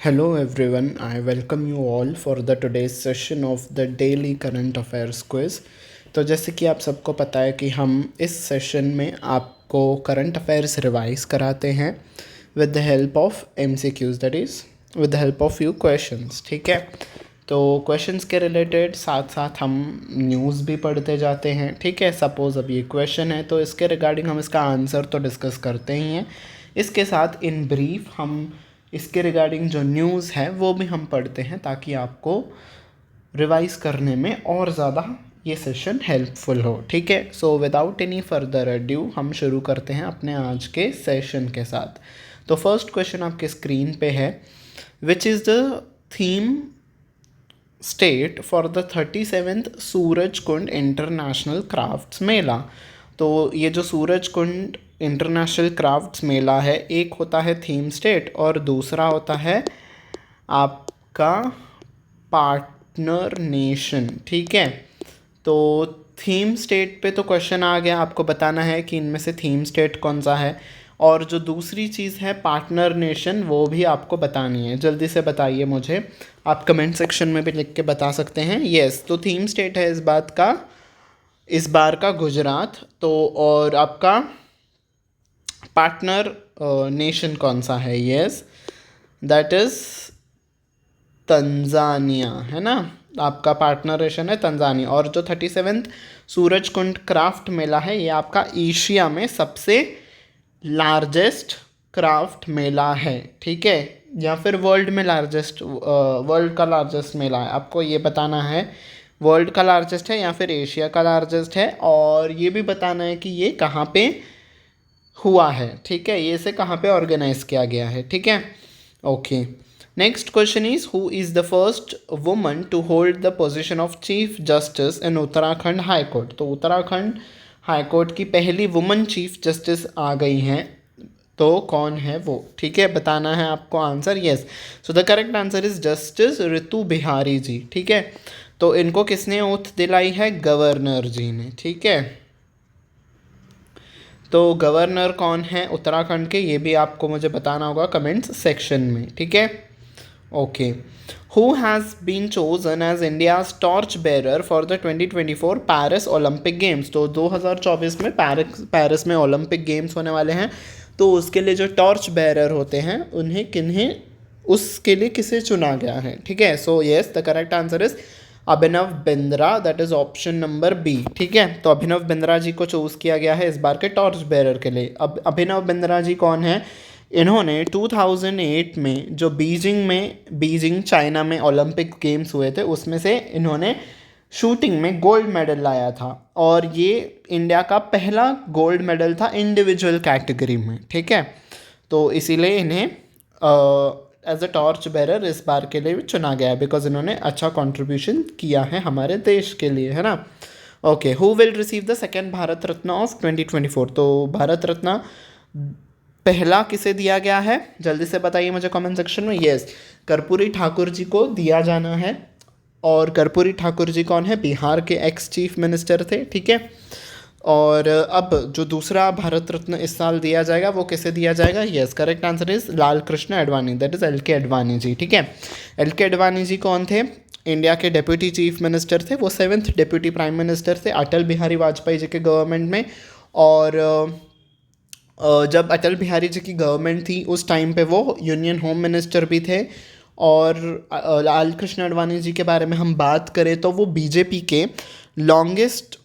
Hello everyone, I welcome you all for the today's session of the daily current affairs quiz। तो जैसे कि आप सबको पता है कि हम इस सेशन में आपको करंट अफेयर्स रिवाइज कराते हैं with the help of MCQs, that is with the help of few questions. ठीक है, तो क्वेश्चंस के रिलेटेड साथ साथ हम न्यूज़ भी पढ़ते जाते हैं। ठीक है, सपोज़ अब ये क्वेश्चन है तो इसके रिगार्डिंग हम इसका आंसर तो डिस्कस करते ही हैं, इसके साथ इन ब्रीफ हम इसके रिगार्डिंग जो न्यूज़ है वो भी हम पढ़ते हैं ताकि आपको रिवाइज करने में और ज़्यादा ये सेशन हेल्पफुल हो। ठीक है, so without any further adieu हम शुरू करते हैं अपने आज के सेशन के साथ। तो फर्स्ट क्वेश्चन आपके स्क्रीन पे है, which is the theme state for the 37th Suraj Kund international crafts Mela. तो ये जो सूरज कुंड इंटरनेशनल क्राफ्ट्स मेला है, एक होता है थीम स्टेट और दूसरा होता है आपका पार्टनर नेशन। ठीक है, तो थीम स्टेट पे तो क्वेश्चन आ गया, आपको बताना है कि इनमें से थीम स्टेट कौन सा है, और जो दूसरी चीज़ है पार्टनर नेशन वो भी आपको बतानी है। जल्दी से बताइए मुझे, आप कमेंट सेक्शन में भी लिख के बता सकते हैं। यस, तो थीम स्टेट है इस बार का गुजरात। तो और आपका पार्टनर नेशन कौन सा है? यस, दैट इज़ तंजानिया, है ना। आपका पार्टनर नेशन है तंजानिया। और जो 37th सूरज कुंड क्राफ्ट मेला है ये आपका एशिया में सबसे लार्जेस्ट क्राफ्ट मेला है। ठीक है, या फिर वर्ल्ड में वर्ल्ड का लार्जेस्ट मेला है, आपको ये बताना है वर्ल्ड का लार्जेस्ट है या फिर एशिया का लार्जेस्ट है, और ये भी बताना है कि ये कहाँ पे हुआ है। ठीक है, ये से कहाँ पे ऑर्गेनाइज किया गया है। ठीक है, okay. Next question is, who is the first woman to hold the position of chief justice in Uttarakhand high court. तो उत्तराखंड हाई कोर्ट की पहली वुमन चीफ जस्टिस आ गई हैं, तो कौन है वो? ठीक है, बताना है आपको answer. Yes, so the correct answer is justice Ritu Bihari ji. ठीक है, तो इनको किसने ओथ दिलाई है? गवर्नर जी ने। ठीक है, तो गवर्नर कौन है उत्तराखंड के, ये भी आपको मुझे बताना होगा कमेंट्स सेक्शन में। ठीक है, okay. Who has been chosen as India's torch bearer for the 2024 Paris Olympic games. तो 2024 में पेरिस में ओलंपिक गेम्स होने वाले हैं, तो उसके लिए जो टॉर्च बेरर होते हैं उसके लिए किसे चुना गया है? ठीक है, so yes, the correct answer is Abhinav Bindra, that is option number B. ठीक है, तो अभिनव बिंद्रा जी को चूज़ किया गया है इस बार के टॉर्च बेरर के लिए। अब अभिनव बिंद्रा जी कौन है? इन्होंने 2008 में जो बीजिंग चाइना में ओलंपिक गेम्स हुए थे उसमें से इन्होंने शूटिंग में गोल्ड मेडल लाया था, और ये इंडिया का पहला गोल्ड मेडल था इंडिविजुअल कैटेगरी में। ठीक है, तो इसीलिए इन्हें एज अ टॉर्च बेरर इस बार के लिए भी चुना गया है, बिकॉज इन्होंने अच्छा कंट्रीब्यूशन किया है हमारे देश के लिए, है ना। Okay, who will receive the second Bharat Ratna of 2024। तो भारत रत्न पहला किसे दिया गया है? जल्दी से बताइए मुझे कमेंट सेक्शन में। यस, कर्पूरी ठाकुर जी को दिया जाना है। और कर्पूरी ठाकुर जी कौन है? बिहार के एक्स चीफ मिनिस्टर थे। ठीक है, और अब जो दूसरा भारत रत्न इस साल दिया जाएगा वो किसे दिया जाएगा? Yes, correct answer is Lal Krishna Advani, that is LK Advani ji. ठीक है, LK आडवाणी जी कौन थे? इंडिया के डेप्यूटी चीफ मिनिस्टर थे, वो 7th डेप्यूटी प्राइम मिनिस्टर थे अटल बिहारी वाजपेयी जी के गवर्नमेंट में। और जब अटल बिहारी जी की गवर्नमेंट थी उस टाइम पे वो यूनियन होम मिनिस्टर भी थे। और लाल कृष्ण आडवाणी जी के बारे में हम बात करें तो वो बीजेपी के लॉन्गेस्ट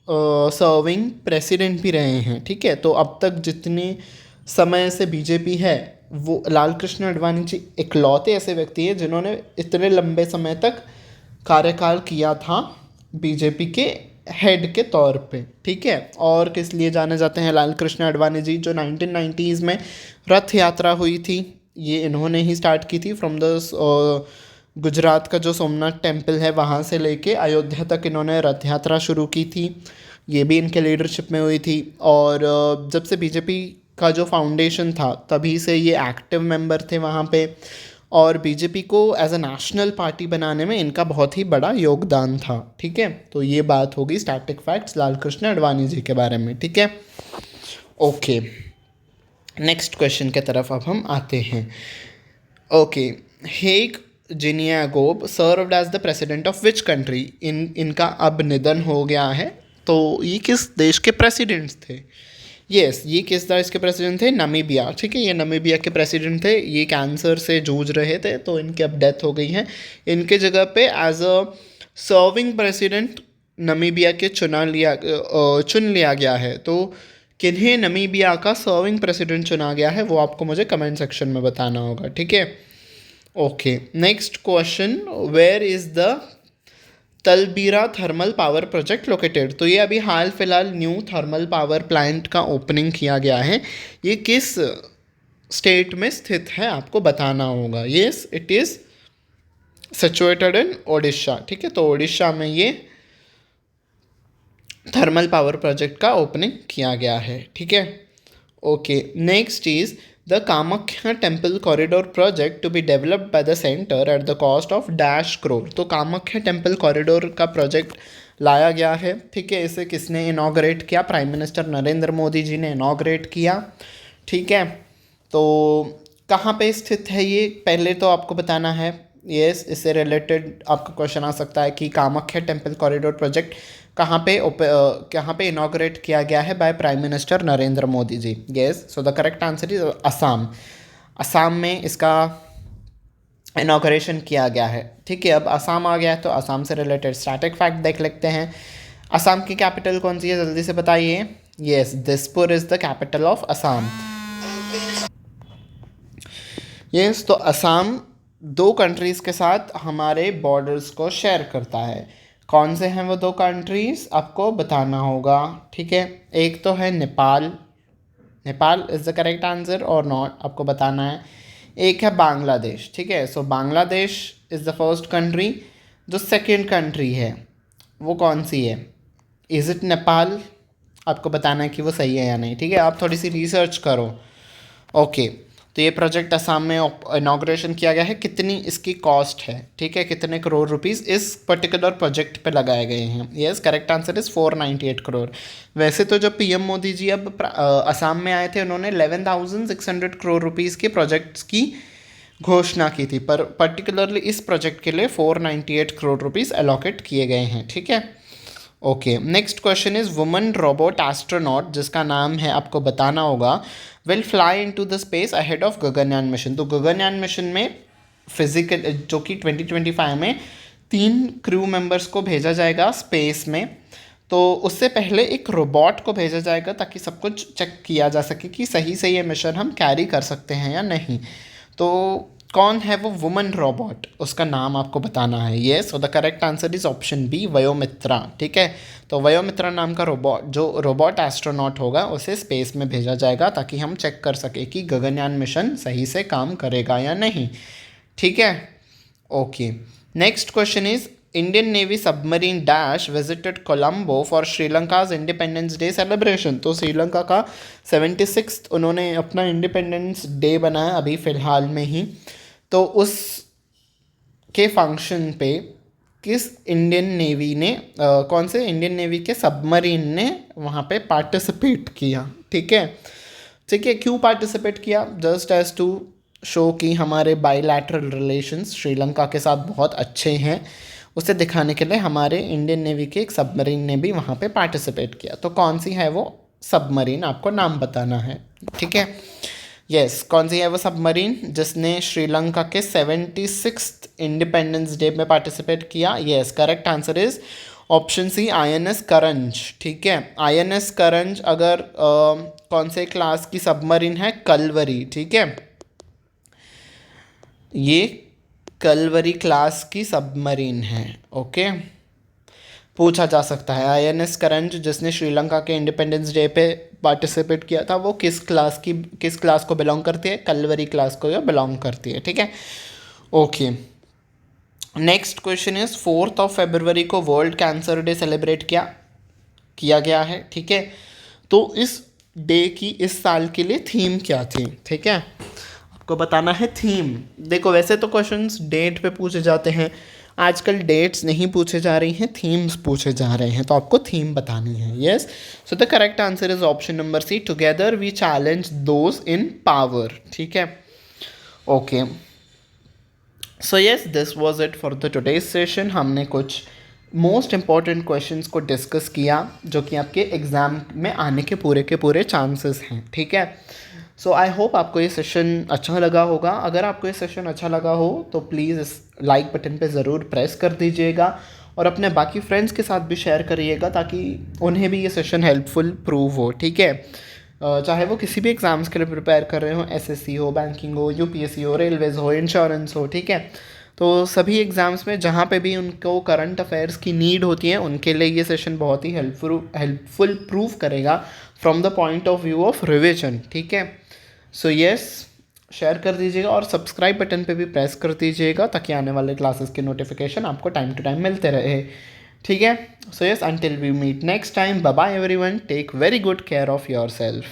सर्विंग प्रेसिडेंट भी रहे हैं। ठीक है, तो अब तक जितने समय से बीजेपी है वो लाल कृष्ण आडवाणी जी इकलौते ऐसे व्यक्ति हैं जिन्होंने इतने लंबे समय तक कार्यकाल किया था बीजेपी के हेड के तौर पे। ठीक है, और किस लिए जाने जाते हैं लाल कृष्ण आडवाणी जी? जो 1990s में रथ यात्रा हुई थी ये इन्होंने ही स्टार्ट की थी, फ्रॉम द गुजरात का जो सोमनाथ टेम्पल है वहाँ से लेके अयोध्या तक इन्होंने रथ यात्रा शुरू की थी, ये भी इनके लीडरशिप में हुई थी। और जब से बीजेपी का जो फाउंडेशन था तभी से ये एक्टिव मेंबर थे वहाँ पे, और बीजेपी को एज अ नेशनल पार्टी बनाने में इनका बहुत ही बड़ा योगदान था। ठीक है, तो ये बात होगी स्टैटिक फैक्ट्स लाल कृष्ण आडवाणी जी के बारे में। ठीक है, ओके, नेक्स्ट क्वेश्चन की तरफ अब हम आते हैं। Okay, Hage Geingob served as the president of which country? इनका अब निधन हो गया है, तो ये किस देश के प्रेसिडेंट्स थे? यस, ये किस देश के प्रेसिडेंट थे? नमीबिया। ठीक है, ये नमीबिया के प्रेसिडेंट थे। ये कैंसर से जूझ रहे थे, तो इनकी अब डेथ हो गई है। इनके जगह पे as a serving president Namibia के चुन लिया गया है। तो किन्हें नमीबिया का सर्विंग प्रेसिडेंट चुना गया है, वो आपको मुझे कमेंट सेक्शन में बताना होगा। ठीक है, okay. Next question, where is the Talabira thermal power project located? तो ये अभी हाल फिलहाल न्यू थर्मल पावर प्लांट का ओपनिंग किया गया है। ये किस स्टेट में स्थित है, आपको बताना होगा। Yes, it is situated in Odisha. ठीक है, तो ओडिशा में ये थर्मल पावर प्रोजेक्ट का ओपनिंग किया गया है। ठीक है, okay. Next is the Kamakhya temple corridor project to be developed by the centre at the cost of dash crore. तो कामाख्या टेम्पल कॉरिडोर का प्रोजेक्ट लाया गया है। ठीक है, इसे किसने इनॉग्रेट किया? प्राइम मिनिस्टर नरेंद्र मोदी जी ने इनॉग्रेट किया। ठीक है, तो कहाँ पे स्थित है ये, पहले तो आपको बताना है। यस, इससे रिलेटेड आपका क्वेश्चन आ सकता है कि कामाख्या टेम्पल कॉरिडोर प्रोजेक्ट कहाँ पे इनॉग्रेट किया गया है by prime minister Narendra Modi ji? Yes, so the correct answer is Assam. Assam में इसका इनॉग्रेशन किया गया है। ठीक है, अब असम आ गया है, तो असम से रिलेटेड स्टैटिक फैक्ट देख लेते हैं। असम की कैपिटल कौन सी है, जल्दी से बताइए। Yes, Dispur is the capital of Assam. Yes, तो असम दो कंट्रीज़ के साथ हमारे बॉर्डर्स को शेयर करता है। कौन से हैं वो दो कंट्रीज़, आपको बताना होगा। ठीक है, एक तो है Nepal, Nepal is the correct answer और नॉट, आपको बताना है। एक है बांग्लादेश। ठीक है, so Bangladesh is the first country. जो सेकेंड कंट्री है वो कौन सी है? Is it Nepal? आपको बताना है कि वो सही है या नहीं। ठीक है, आप थोड़ी सी रिसर्च करो। ओके, तो ये प्रोजेक्ट असम में इनॉग्रेशन किया गया है। कितनी इसकी कॉस्ट है? ठीक है, कितने करोड़ रुपीस इस पर्टिकुलर प्रोजेक्ट पे लगाए गए हैं? Yes, correct answer is 498 crore. वैसे तो जब पीएम मोदी जी अब असम में आए थे, उन्होंने 11,600 करोड़ रुपीस के प्रोजेक्ट्स की घोषणा की थी, पर पर्टिकुलरली इस प्रोजेक्ट के लिए 498 करोड़ रुपीस एलोकेट किए गए हैं। ठीक है, okay. Next question is woman robot astronaut, जिसका नाम है, आपको बताना होगा, will fly into the space ahead of Gaganyaan mission. तो गगनयान मिशन में फिजिकल जो कि 2025 में 3 क्रू मेंबर्स को भेजा जाएगा स्पेस में, तो उससे पहले एक रोबोट को भेजा जाएगा ताकि सब कुछ चेक किया जा सके कि सही से ये मिशन हम कैरी कर सकते हैं या नहीं। तो कौन है वो वुमन रोबोट, उसका नाम आपको बताना है। ये so the correct answer is option B, Vyommitra. ठीक है, तो वयोमित्रा नाम का रोबोट एस्ट्रोनॉट होगा, उसे स्पेस में भेजा जाएगा ताकि हम चेक कर सके कि गगनयान मिशन सही से काम करेगा या नहीं। ठीक है, okay. Next question is Indian navy submarine dash visited Colombo for Sri Lanka's independence day celebration. तो श्रीलंका का 76th उन्होंने अपना इंडिपेंडेंस डे बनाया अभी फ़िलहाल में ही। तो उस के फंक्शन पे किस इंडियन नेवी ने कौन से इंडियन नेवी के सबमरीन ने वहाँ पे पार्टिसिपेट किया? ठीक है, ठीक है, क्यों पार्टिसिपेट किया? जस्ट एज टू शो कि हमारे बाईलैटरल रिलेशंस श्रीलंका के साथ बहुत अच्छे हैं, उसे दिखाने के लिए हमारे इंडियन नेवी के एक सबमरीन ने भी वहाँ पे पार्टिसिपेट किया। तो कौन सी है वो सबमरीन, आपको नाम बताना है। ठीक है, यस, कौन सी है वो सबमरीन जिसने श्रीलंका के 76th इंडिपेंडेंस डे में पार्टिसिपेट किया? Yes, correct answer is option C, INS Karanj. ठीक है, INS करंज अगर कौन से क्लास की सबमरीन है? कलवरी। ठीक है, ये कलवरी क्लास की सबमरीन है। ओके, पूछा जा सकता है INS करंज जिसने श्रीलंका के इंडिपेंडेंस डे पे पार्टिसिपेट किया था, वो किस क्लास को बिलोंग करती है? कलवरी क्लास को ये बिलोंग करती है। ठीक है, okay. Next question is 4th of February को वर्ल्ड कैंसर डे सेलिब्रेट किया गया है। ठीक है, तो इस डे की इस साल के लिए थीम क्या थी? ठीक है, आपको बताना है थीम। देखो, वैसे तो क्वेश्चंस डेट पे पूछे जाते हैं, आजकल डेट्स नहीं पूछे जा रही हैं, थीम्स पूछे जा रहे हैं, तो आपको थीम बतानी है। Yes, so the correct answer is option number C, together we challenge those in power. ठीक है, okay. So yes, this was it for the today's session. हमने कुछ मोस्ट इम्पॉर्टेंट क्वेश्चंस को डिस्कस किया जो कि आपके एग्ज़ाम में आने के पूरे चांसेस हैं. ठीक है. सो आई होप आपको ये सेशन अच्छा लगा होगा. अगर आपको ये सेशन अच्छा लगा हो तो प्लीज़ इस लाइक बटन पे ज़रूर प्रेस कर दीजिएगा और अपने बाकी फ्रेंड्स के साथ भी शेयर करिएगा ताकि उन्हें भी ये सेशन हेल्पफुल प्रूव हो. ठीक है. चाहे वो किसी भी एग्ज़ाम्स के लिए प्रिपेयर कर रहे हो, एसएससी हो, बैंकिंग हो, यूपीएससी हो, रेलवेज़ हो, इंश्योरेंस हो. ठीक है. तो सभी एग्ज़ाम्स में जहाँ पे भी उनको करंट अफेयर्स की नीड होती है उनके लिए ये सेशन बहुत ही हेल्पफुल प्रूव करेगा from the point of view of revision. ठीक है. सो येस, शेयर कर दीजिएगा और सब्सक्राइब बटन पे भी प्रेस कर दीजिएगा ताकि आने वाले क्लासेस के नोटिफिकेशन आपको टाइम टू टाइम मिलते रहे. ठीक है. So yes, until we meet next time, bye bye everyone, take very good care of your self.